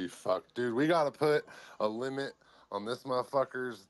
be fucked, dude. We gotta put a limit on this motherfucker's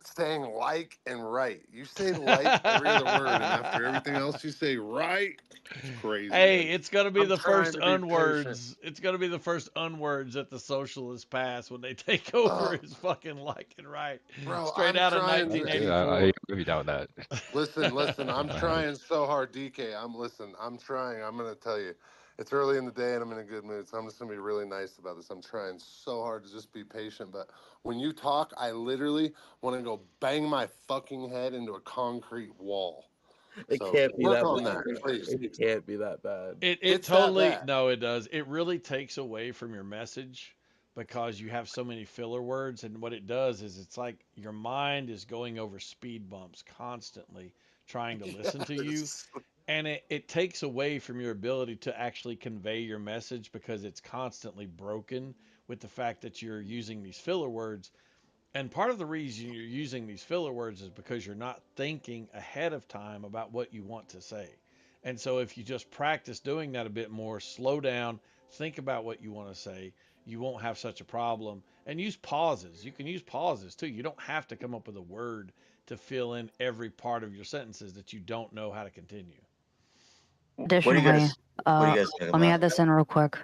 saying like and right. You say like every other word, and after everything else you say right. It's crazy, Hey, man. it's gonna be I'm the trying first to be patient. unwords. It's gonna be the first unwords that the socialists pass when they take over Oh, is fucking like and right. bro, Straight I'm out of trying That's to. good. I 1984. agree with you on that. Listen. I'm Go ahead. trying so hard, DK. I'm trying. I'm gonna tell you, it's early in the day and I'm in a good mood, so I'm just gonna be really nice about this. I'm trying so hard to just be patient, but when you talk, I literally want to go bang my fucking head into a concrete wall. It So can't be work that on bad. that, please. It can't be that bad. It It's that totally, bad. no, it does. It really takes away from your message because you have so many filler words, and what it does is it's like your mind is going over speed bumps constantly trying to listen to you, Yes. and it takes away from your ability to actually convey your message because it's constantly broken with the fact that you're using these filler words. And part of the reason you're using these filler words is because you're not thinking ahead of time about what you want to say. And so if you just practice doing that a bit more, slow down, think about what you want to say, you won't have such a problem. And use pauses. You can use pauses too. You don't have to come up with a word to fill in every part of your sentences that you don't know how to continue. What do you Additionally, guys? What do you guys think let me about? add this in real quick.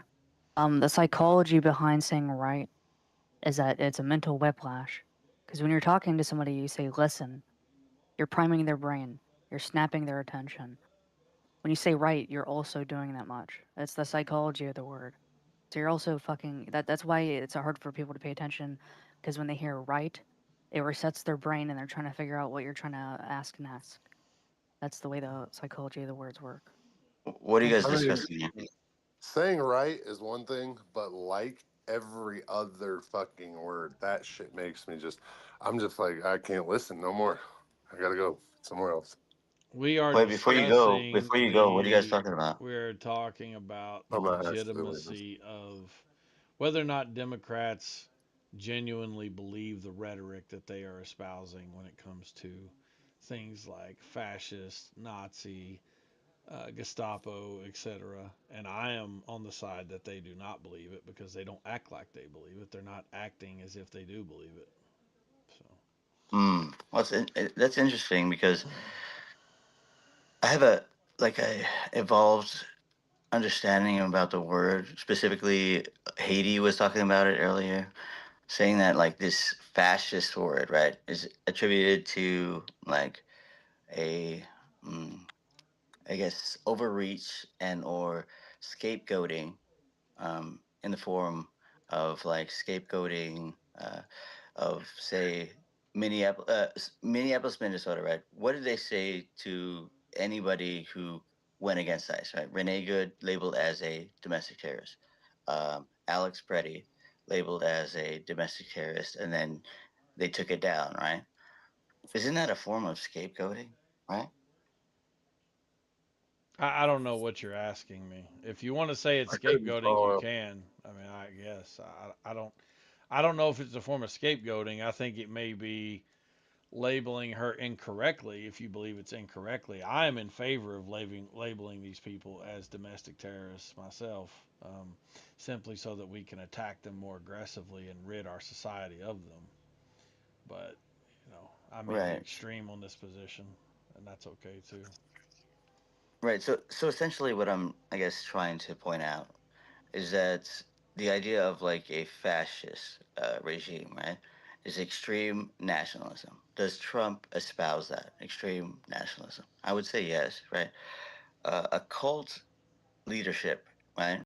The psychology behind saying right is that it's a mental whiplash. Because when you're talking to somebody, you say listen, you're priming their brain, you're snapping their attention. When you say right, you're also doing that much. That's the psychology of the word. So you're also fucking that's why it's hard for people to pay attention because when they hear right, it resets their brain and they're trying to figure out what you're trying to ask next. That's the way the psychology of the words work. What are you Thank guys you. I mean, discussing here? saying right is one thing, but like every other fucking word, that shit makes me just. I'm just like I can't listen no more. I gotta go somewhere else. We are Wait, discussing before you go, what are you guys talking about? we're talking about the I'm not asking. legitimacy of whether or not Democrats genuinely believe the rhetoric that they are espousing when it comes to things like fascist, Nazi, Gestapo, etc. And I am on the side that they do not believe it because they don't act like they believe it. They're not acting as if they do believe it. So, Hmm. That's interesting because I have a evolved understanding about the word. Specifically, Haiti was talking about it earlier, saying that like this fascist word, right, is attributed to like a, mm, I guess, overreach and or scapegoating, in the form of like scapegoating, of say Minneapolis, Minnesota, right? What did they say to anybody who went against ICE, right? Renee Good labeled as a domestic terrorist, Alex Preddy labeled as a domestic terrorist, and then they took it down, right? Isn't that a form of scapegoating, right? I don't know what you're asking me. If you want to say it's I couldn't scapegoating, you follow. can. I mean, I guess I don't know if it's a form of scapegoating. I think it may be labeling her incorrectly if you believe it's incorrectly. I am in favor of labeling these people as domestic terrorists myself, simply so that we can attack them more aggressively and rid our society of them. But, I may be Right. extreme on this position, and that's okay too. Right. So essentially, what I'm, I guess, trying to point out is that the idea of like a fascist regime, right, is extreme nationalism. Does Trump espouse that extreme nationalism? I would say yes, right. A cult leadership, right,